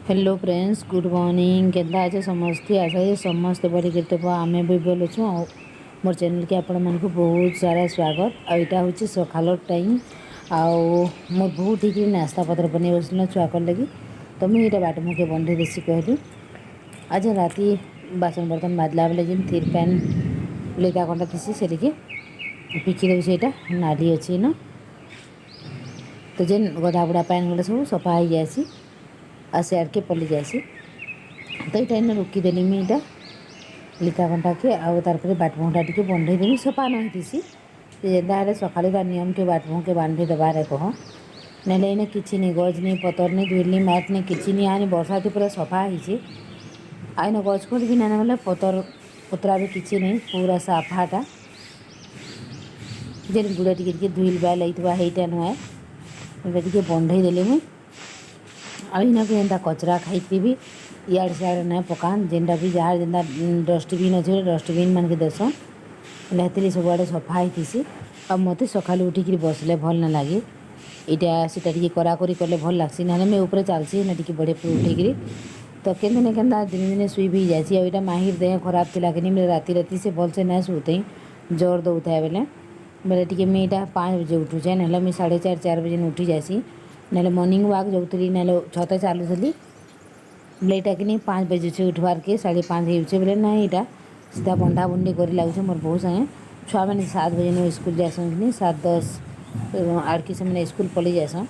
Hello friends, good morning. केन्ता अच्छे समस्ते? आशा है समस्ते बड़ी थे। आम भी भल अच्छु। मोर चैनल के आपण मानक बहुत सारा स्वागत। आईटा हूँ सकाल टाइम मोर बहुत ठीक नास्ता पत्र बन बसना छुआकर लगी। तो मुझे यहाँ बाट मुखे बंधे देसी कहली आज राति बासन बर्तन बाजला बेले जेन थीर पैन लेता कंटा थी से पिकी देवी से नाली अच्छी न तो जेन गधा बुढ़ा पैन गुला सब सफा हो जासी आ सेड के पलि जासी। तो यहाँ रुखीदेली मुझा लिता कंटा के आर बाटमुटा टी बंधेदेवी सफा नहींसी जेनता सका नियम के बाटमु के बांधे देवार कह ना कि नहीं गज नहीं पतर नहीं धुल नहीं मैट नहीं कि नहीं आने बर्षा थी पूरा सफा हो आईन गज खज भी ना गले पतर पतरा भी किसी नहीं पूरा साफाटा जेन गुड़ा टी धुल बा लईटा नुए टे बंधेदेली मुई आईना भी एंता कचरा खाई इाड़े सियाड़े ना पकान जेनटा भी जहाँ जेनता डस्टबिन अच्छे डस्टबिन मान के देसन हेल्ले सबुआड़े सफा होती आ मत सका उठिक बसले भल ना लगे यहाँ से कराकरी कले भल लगसी ना मैं ऊपर चलसी ना टी बढ़े उठिक तो केन्ते ना केन्ता दिन दिन शुई भी जाए माहिर देह खराब थी कि मेरे राति राति से भल से ना शुते जोर दौता बेले बेले टी मुझा 5 बजे उठुचे ना मुझे 4:30 बजे उठी जासी ना मॉर्निंग वॉक जाऊँगी ना छत चलुली बोले यहाँ कि नहीं 5 बजे से उठवार के 5:30 बोले ना यहाँ सीधा बंधा बुंडी कर लगुचे मोर बहुत संगे छुआ मैंने 7 बजे नु स्कूल जासन कि नहीं 7:10 आड़की से मैंने स्कूल पलि जासन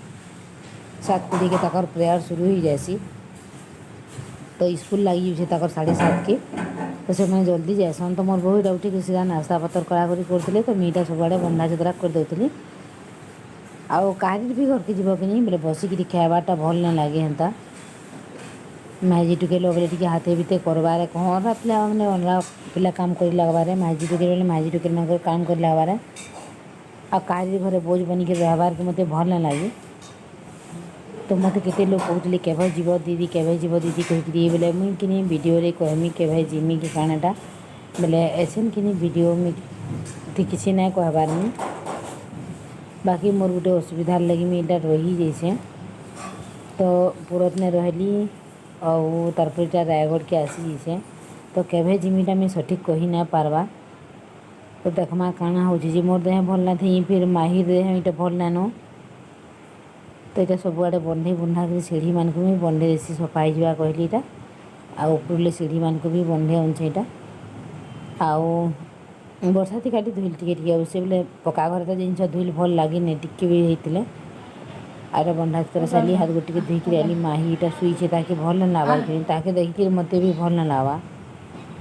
7:20 के तक प्रेयर शुरू हो जासी तो स्कूल लगी 7:30 के तो से मैंने जल्दी जासन तो मोर बहुत उठिक सीधा नास्ता पतर कराकरी करते तो मीटा सबुआड़े बंधा चतरा कर दूसरी आउ कहीं भी घर के जीव कि नहीं बोले बसिक खाइबाटा भल ना लगे हेन्ता माइजी टुके बोले टी हाथे बीते करबारे कह पिला मैंने अलग पिला काम कर लगवारे माइजी टुके बोले माइजी टुके काम कर लगवारे आ कहीं घरे बोझ बनिक रहबार के मत भल ना लगे तो मत केते लोग कहते केवे जीव दीदी केवे जीव दीदी कही बोले मुई कि वीडियो कहमी केवे जिमी कि कानाटा बोले ऐसे कि वीडियो में किसी ना कहबार मुई बाकी मोर गोटे असुविधा लगी मुझे यहाँ रही जाइए तो पुरत ने रहली और तारपर इटा रायगढ़ के आसी जाइए तो केवे जिमीटा मुझे सठिक कही ना पारबा तो देखमा काना हो मोर देह भल ना थी फिर माहिर देह इटा भल ना नो तो यहाँ सबुआड़े बंधे बुंधा कर सीढ़ी मान को भी बंधे देसी सफा हो कहली इटा आउपरले सीढ़ी मान को भी बंधे अच्छे इटा आउ वर्षा थी काटी धुल टे से बोले पका घर तो जिन धुल भल लगे टिके भी होते आर बंधा तर सारी हाथ गोटे धोईक आली माही इटा शुईचे ताकि भल ना लाबार कि ताके देखिए मत भी भल ना लावा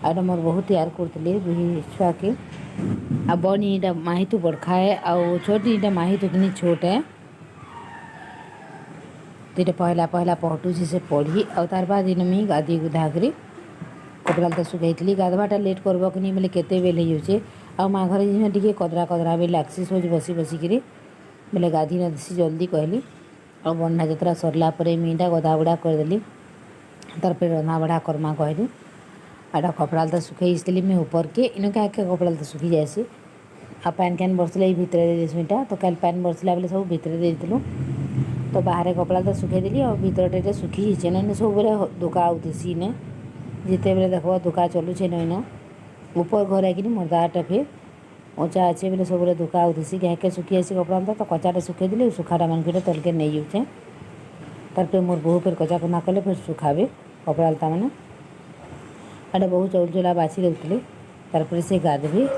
आर मोर बहुत यार करते दुई छुआ के आ बनी इटा माही तो बड़खा है आउ छोटी इटा माही तो कि छोट है तो ये पहला पहला पहटू से पढ़ी और तार बाद इन मुझे गाधी गुधा कर कपड़ा तो सुखाई गाधवाटा लेट करब कि नहीं बोले केते बेल हो आ माँ घर टे कदरा कदरा भी लगसी सोच बसी बसिक बोले गाधी न देसी जल्दी कहली और बंधा जतरा सरला मुझा गधा बुढ़ा करदेली तार फिर रंधा बढ़ा करमा कहली आटा कपड़ा तो सुखई मुझे ऊपर के इन क्या कपड़ा तो सुखी जासी आ पैन कैन बरसले भितर दे देसु इटा तो कल पैन बरसला बेले सब भितर देलु तो बाहर कपड़ा तो सुखे देली और भीतर सुखी ना सब बेले दुका उठेसी ने जिते बेले देख दुका चलुचे नईन ऊपर घर आकि मर्दाटा फिर ऊँचा अच्छे बोले सब दुका उठेसी घाके सुखी आसी कपड़ा तो कचाटा सुखे दिले सुखाटा मान फिर तलके नहीं जाऊे तार फिर मोर बहु फिर कचा कना कले फिर सुखाबे कपड़ा लता मैंने अरे बहु चौल चूला बासी देते तार से गाधबी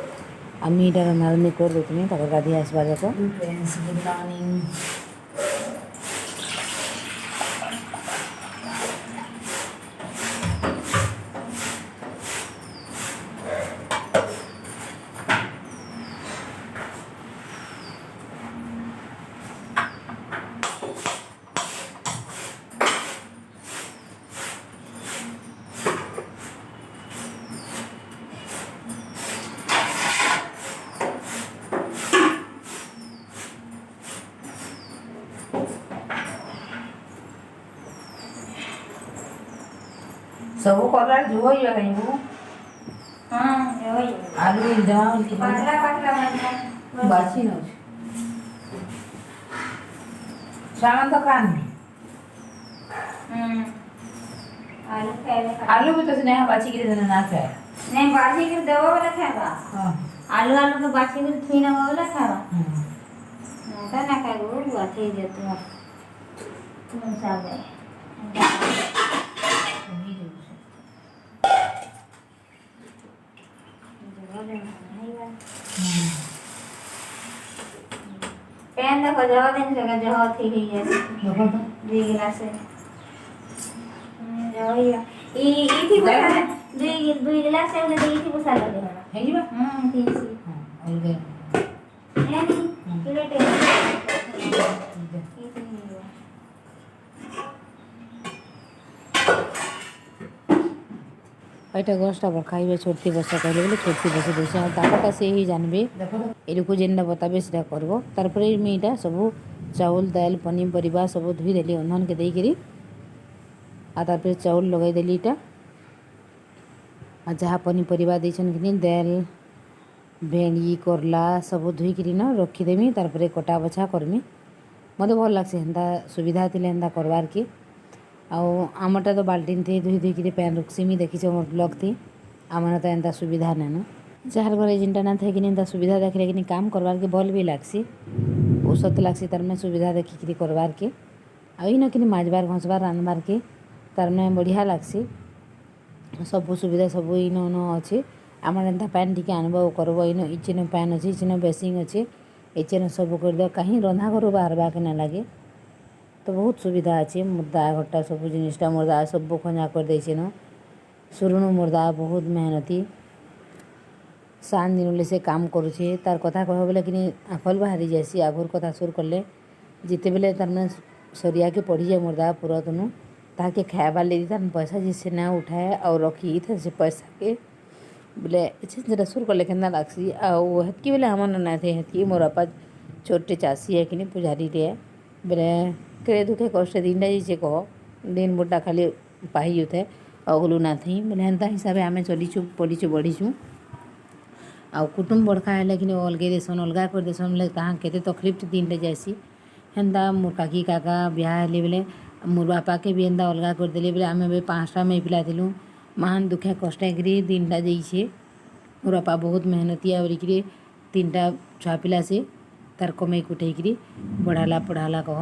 आमी इटा रंधारंधी कर दूसरी गाधी आसवा जाक गुड मॉर्निंग सब कलर जो ही है वो हाँ यो आलू जमा की पातला पातला बनता बासी न सामान तो कान में आलू खाएगा आलू भी तो स्नेहा बाची के देना ना खाए नहीं बाजी के दवा वाला खाएगा हां आलू आलू के बाजी के थी ना वाला खाएगा ना ना खाएगा वो बात ही दे तुम सब है पेन देखो जवा दिन से जवा थी ही है देखो तो दुई गिलास जवा ई थी बसा दुई गिलास है उन्हें दी थी बसा लगे है है जी बा ठीक सी हां और गए नहीं प्लेट है ଏଇଟା ଗଛଟା ବର ଖାଇବେ ଛୋଟତି ବସ କହିଲେ ବୋଲେ ଛୋଟତି ବସ ଦେଉଛି ଆଉ ତାପଟା ସେ ହିଁ ଜାଣିବେ देखो तो ଏଇକୁ ଯେନ୍ଟା ବତାବେ ସେଟା କରିବ ତାରପରେ ମୁଇଁ ଏଇଟା ସବୁ ଚାଉଳ ଦାଲ ପନିପରିବା ସବୁ ଧୋଇ ଦେଲି ଅନ୍ଧନକେ ଦେଇକିରି ଆଉ ତାପରେ ଚାଉଳ ଲଗାଇଦେଲି ଏଇଟା ଆଉ ଯାହା ପନିପରିବା ଦେଇଛନ୍ କି ଦାଲ ଭେଣ୍ଡି କରଲା ସବୁ ଧୋଇକିରି ନ ରଖିଦେମି ତାରପରେ କଟା ବଛା କରମି ମୋତେ ଭଲ ଲାଗ୍ସି ହେନ୍ତା ସୁବିଧା ଥିଲେ ହେନ୍ତା କରବାର୍କେ ଆଉ ଆମଟା ତ ବାଲ୍ଟିନ୍ ଥି ଧୋଇ ଧୋଇକିରି ପ୍ୟାନ୍ ରଖ୍ସିମି ଦେଖିଛ ମୋର ବ୍ଲଗ୍ ଥି ଆମର ତ ଏନ୍ତା ସୁବିଧା ନାଇଁନ ଯାହାର ଘରେ ଯେନ୍ଟା ନା ଥାଏ କିନି ଏନ୍ତା ସୁବିଧା ଦେଖିଲେ କିନି କାମ କରବାର୍କେ ଭଲ ବି ଲାଗ୍ସି ଔଷଧ ଲାଗ୍ସି ତାର୍ମାନେ ସୁବିଧା ଦେଖିକିରି କରବାର୍କେ ଆଉ ଇନ କିନି ମାଜବାର୍ ଘଷବାର୍ ରାନ୍ଧବାର୍କେ ତାର୍ମାନେ ବଢ଼ିଆ ଲାଗ୍ସି ସବୁ ସୁବିଧା ସବୁ ଇନ ଅଛି ଆମର ଏନ୍ତା ପ୍ୟାନ୍ ଟିକେ ଆଣବ ଆଉ କରବ ଇନ ଇଚେନ ପ୍ୟାନ୍ ଅଛି ଇଚେନ ବେସିଂ ଅଛି ଇଚେନ ସବୁ କରିଦିଅ କାହିଁ ରନ୍ଧା ଘରୁ ବାହାରବାକେ ନା ଲାଗେ ତ ବହୁତ ସୁବିଧା ଅଛି ମୁର୍ଦା ଘଟା ସବୁ ଜିନିଷଟା ମୁର୍ଦା ସବୁ ଖଞ୍ଜା କରିଦେଇଛେ ନ ସୁରୁଣୁ ମୁର୍ଦା ବହୁତ ମେହନତି ସାନ୍ ଦିନଲେ ସେ କାମ କରୁଛେ ତାର କଥା କହିବ ବୋଲେ କିନି ଆଖଲ ବାହାରି ଯାଏସି ଆଗରୁ କଥା ସୁର କଲେ ଯେତେବେଲେ ତାର୍ମାନେ ସରିଆକେ ପଡ଼ିଯାଏ ମୁର୍ଦା ପୁରତନୁ ତାହାକେ ଖାଇବାର୍ ଲାଗି ତାର୍ ପଇସା ଯେ ସେ ନା ଉଠାଏ ଆଉ ରଖିଥାଏ ସେ ପଇସାକେ ବୋଲେ ଯେଟା ସୁର କଲେ କେନ୍ତା ଲାଗ୍ସି ଆଉ ହେତ୍କି ବେଲେ ଆମର ନାଇଁ ଥାଏ ହେତ୍କି ମୋର ବାପା ଛୋଟଟେ ଚାଷୀ ହେ କିନି ପୂଜାରୀଟେ ବେଲେ କେଡ଼େ ଦୁଃଖେ କষ্টে ଦିନଟା ଯାଇଛେ କହ ଦିନ ବୁଟା ଖାଲି ପାହି ଯାଉଥାଏ ଆଉ ହଲୁ ନା ଥାଇ ବୋଲେ ହେନ୍ତା ହିସାବେ ଆମେ ଚଲିଛୁ ପଡ଼ିଛୁ ବଢ଼ିଛୁ ଆଉ କୁଟୁମ୍ବ ବଡ଼ଖା ହେଲେ କିନି ଅଲଗା ଦେସନ୍ ଅଲଗା କରିଦେସନ୍ ବୋଲେ ତାହା କେତେ ତକଲିଫ ଦିନଟେ ଯାଏସି ହେନ୍ତା ମୋର୍ କାକି କାକା ବିହା ହେଲେ ବେଲେ ମୋର୍ ବାପାକେ ବି ଏନ୍ତା ଅଲଗା କରିଦେଲେ ବେଲେ ଆମେ ଏବେ 5ଟା ମେଇ ପିଲା ଥିଲୁ ମହାନ ଦୁଃଖେ କଷ୍ଟେକିରି ଦିନଟା ଯାଇଛେ ମୋର୍ ବାପା ବହୁତ ମେହନତିଆ ବୋଲିକିରି 3ଟା ଛୁଆ ପିଲା ସେ ତାର କମେଇ କୁଟେଇକିରି ବଢ଼ାଲା ପଢ଼ାଲା କହ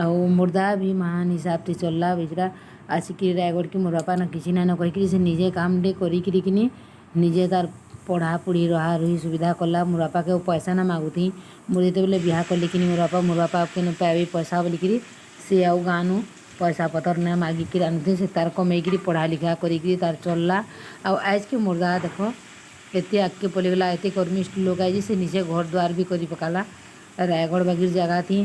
ଆଉ ମୁର୍ଦା ବି ମହାନ ହିସାବଟି ଚଲଲା ବିଚରା ଆସିକିରି ରାୟଗଡ଼ କି ମୋର୍ ବାପା ନା କିଛି ନାଇଁନ କହିକିରି ସେ ନିଜେ କାମଟେ କରିକିରି କିନି ନିଜେ ତାର ପଢ଼ାପଢ଼ି ରହା ରହି ସୁବିଧା କଲା ମୋର୍ ବାପାକେ ଆଉ ପଇସା ନା ମାଗୁଥି ମୁଁ ଯେତେବେଲେ ବିହା କଲି କିନି ମୋର୍ ବାପା କେନ ପାଇବି ପଇସା ବୋଲିକିରି ସେ ଆଉ ଗାଁନୁ ପଇସା ପତର ନା ମାଗିକିରି ଆଣୁଥି ସେ ତାର କମେଇକିରି ପଢ଼ା ଲିଖା କରିକିରି ତାର ଚଲଲା ଆଉ ଆଜକେ ମୁର୍ଦା ଦେଖ ଏତେ ଆଗକେ ପଲେଇଗଲା ଏତେ କର୍ମିଷ୍ଟ ଲୋକ ଆଇଛି ସେ ନିଜେ ଘର ଦ୍ୱାର ବି କରି ପକାଲା ରାୟଗଡ଼ ବାଗିର ଜାଗା ଥି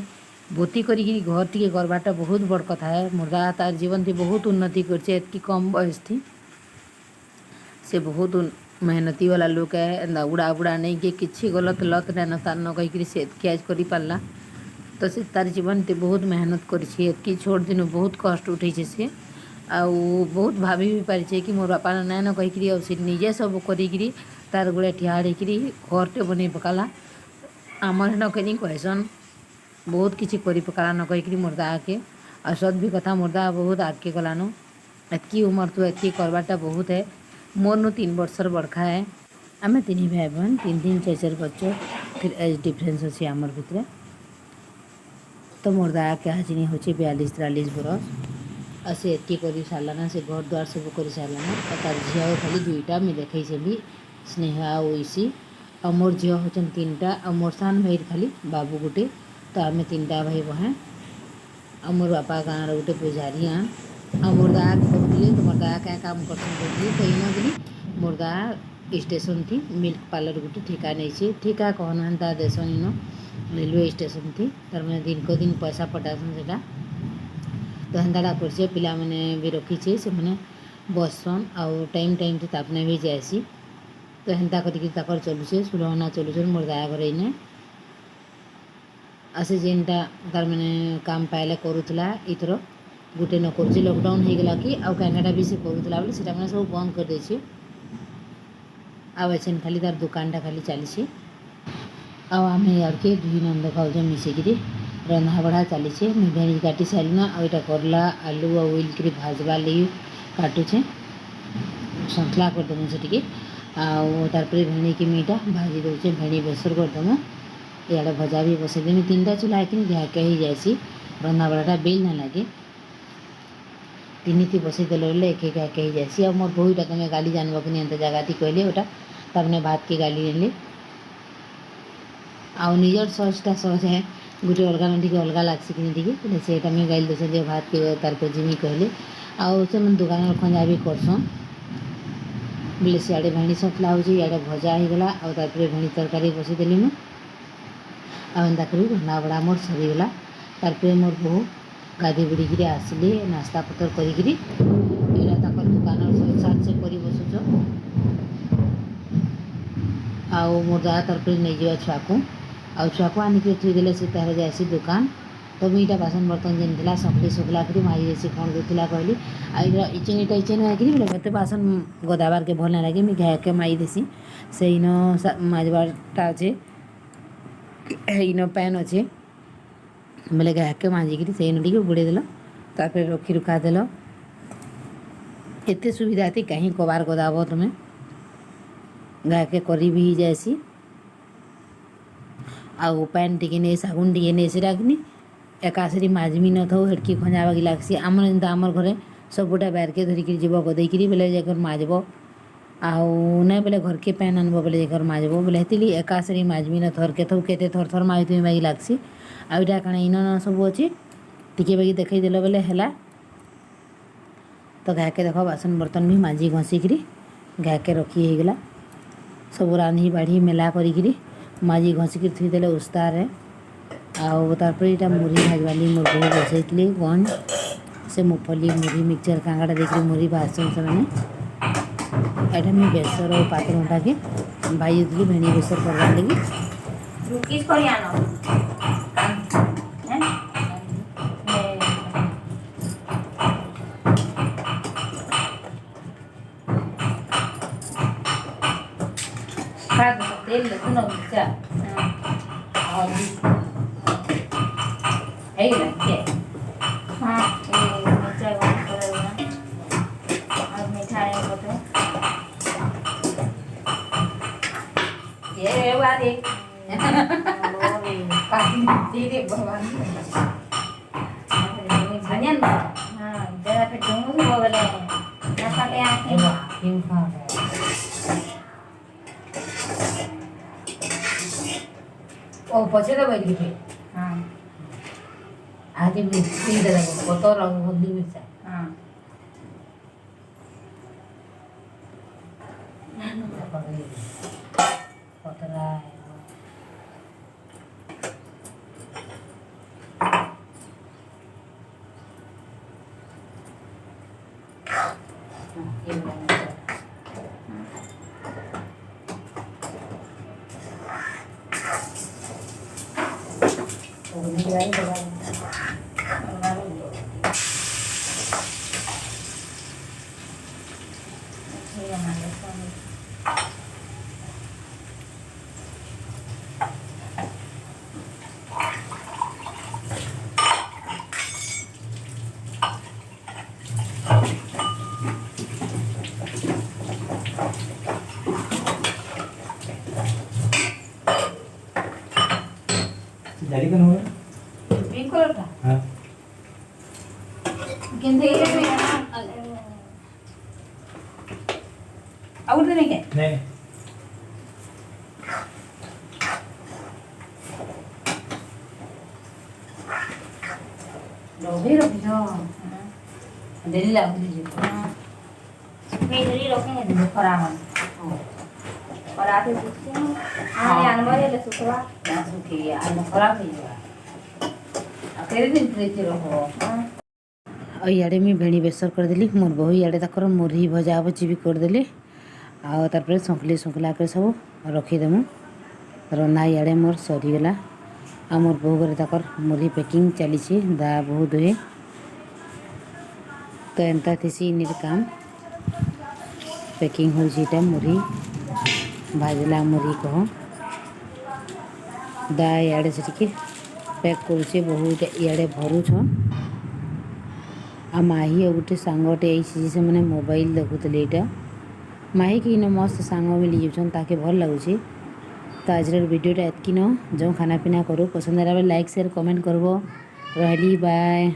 ଭୋତି କରିକିରି ଘର ଟିକେ କରବାଟା ବହୁତ ବଡ଼ କଥା ହେ ମୁର୍ଦା ତାର ଜୀବନଥି ବହୁତ ଉନ୍ନତି କରିଛେ ଏତ୍କି କମ୍ ବୟସଥି ସେ ବହୁତ मेहनती वाला लोग है एंदा उड़ा उड़ा नहीं के किसी गलत लत न तार न कहीकि से एतकी आज कर पारला तो से तार जीवन ते बहुत मेहनत करी एतकी छोट दिन बहुत कष्ट उठे से आउ बहुत भाभी भी पारे कि मोर बापा नाइन कहीकि से निजे सब करी तार गोड़े ठियाड़ी घरटे बन पकाला आमर न कहीं कहसन बहुत किसी कर पकाला न कहीकि मुर्दा आके और सद भी कथा मुर्दा बहुत आगे गलानु एतकी उम्र तो एतकी करवाटा बहुत है मोर नु 3 वर्षर बड़खा है आम 3 भाई बहन 3 4 बच्चों फिर एज डिफरेंस अच्छे आमर भितर तो मोर दादा के हाजिनी हो 42-43 बरस और से एतकी कर साराना से घर द्वार सब कर साराना और तार झील खाली 2टा मुझे देखी से भी स्नेहा ओसी और मोर झील होचन 3टा और मोर सान भाई खाली बाबू गोटे तो आम 3टा भाई बहन और मोर बापा गाँव गोटे पुजारी हाँ और मोर दादा कहते तो मोर दादा क्या काम करते तो इन कि मोर दादा स्टेशन थी मिल्क पार्लर गोटे ठिका नहीं ठिका कहना हेन्ता देसन इन रेलवे स्टेशन थी तार मैंने दिन को दिन पैसा पटासन से तो हेन्ताटा कर पिला मैंने भी रखीचे से मैंने बसन आउ टाइम टाइम से तापने भी जाएसी तो हेन्ता कर चलुचे सुलहना चलुचे मोर दादा घर इने आसे जेनटा तार मैंने काम पाइले करूला इथर गोटे न कर लॉकडाउन हो गला कि आउ कैनेडा भी से करूला बोले से मैंने सब बंद कर देछे आछन खाली तार दुकानटा खाली चली आम यार के 2 नंद खाऊ मिसिकी रंधा बढ़ा चली मुझे भेड़ी काटी सारिना आईटा करला आलू आइल कर भाजबार लगी काटुचे सतला करदेमु से तारपर भेड़ी की मीटा भाजी दौचे भेड़ी बेसर करदेमु इे भजा भी बसईदेमी 3टा चूल्हा कि घाके हो जासी रंधा बढ़ाटा बेल ना लगे 3 थी बसईदेल बोले एक घाके हो जासी और मोर बहुटा तुम गाली जानब कि नहीं जगह कहले ओटा तमने भात के गाली नेली आउ निजर सहजटा सहज है गोटे अलग टी अलग लग्सी कि से गाइल दे भात के तारपर जिमी कहले आउ से दुकान खंजा भी करसन बोले सियाड़े भेड़ी सतला होड़े भजा हो गला और भेड़ी तरकारी बसईदेली मुझे आंदा कर रंधा बड़ा मोर सरीगला तारपर मोर बहु गाधी बुड़ी आसिले नास्ता पतर करी दुकान सज साज से कर बसुच आउ मोर दादा तारपर नहीं जावा छुआ को आउ छुआ को आनिक थुईदे से तार जासी दुकान तो मुझे बासन बर्तन जेन था सकली सुखला कर माजी देसी कौन दूसरा कहली आईटा इचेन इटा इचेन आकि बोले मत बासन गदाबार के भल ना लगे मुझे घाके माजी देसी से इन माजबारटा अच्छे इन पैन अच्छे बोले घाके माजिकी से इन टे बुड़े देल तापर रखी रुखा देल एत सुविधा थी कहीं कबार गदाब तुम्हें घाके करी भी जासी आउ पैन टी नहीं साबुन टी नहीं से रखनी एकासरी माजमी न थो हेड़की खंजा बाकी लगसी आम आमर घरे सबुटा बारके धरिकी जीव गदेकी बोले जाकर माजब आउ नहीं बोले घर के पैन आनब बोले जाकर माजब बोले हेतिली एकासरी माजमी न थर के थो केते थर थर माजुमी बाकी लगसी आईटा कण इन सब अच्छे टिके बाकी देखई देल बोले है तो घाके देख बासन बर्तन भी माजी घसीकी घाके रखी होगला सब रांधी बाढ़ी मेला करी माजी घसीकी थुईदे उस्तार आउ तारपर यहाँ मुढ़ी भाजवाली मोर बहु बसई गन से मुफली मुढ़ी मिक्सचर कांगड़ा देखिए मुढ़ी भाजसन से मैंने मुझे बेसर और पात्र उठा के भाई थी भेड़ी बेसर करवा लगी रुकीज कर आनो तेल लहसुन और मिर्चा और हाँ ये मिर्चा और मीठा ये वाले दीदी भगवान भजन हाँ जरा पे डूंग हो गले ना पाके आके क्यों खा ओ पछे तो बैठ गए हाँ आज भी तीन तरह को तो रंग हल्दी मिर्चा हाँ पतला jadi kan orang बिल्कुल हाँ किंतु ये भी और तो नहीं क्या नहीं रोबी रोबी तो दिल्ली लाओ दिल्ली इधर ही रखेंगे तो खराब और आते पूछते हैं हाँ ये अनवर है सुखवा ना सुखी आज खराब नहीं हुआ अकेले दिन फ्रिज रहो और इे मुझे भेड़ी बेसर करदेली मोर बहु इे तक मुढ़ी भजा भजी भी करदेली आर संखली सुखला कर सब रखीदेमु रंधा इे मोर सरीगला आ मोर बहु घर तक मुढ़ी पैकिंग चली दा बहु दुहे तो एंता थी इनिर काम पैकिंग होटा मुढ़ी भाजला मुढ़ी कह दा इे से टे पैक करुचे बहुत इे भरुछन आ माही और गोटे सांगटे आई से मैंने मोबाइल देखुले यहाँ माही कि मस्त सांग मिली जाऊन ताके भल लगुच। तो आज वीडियोटा एतकी न जो खाना पीना करो पसंद आए लाइक शेयर कमेंट करब रही बाय।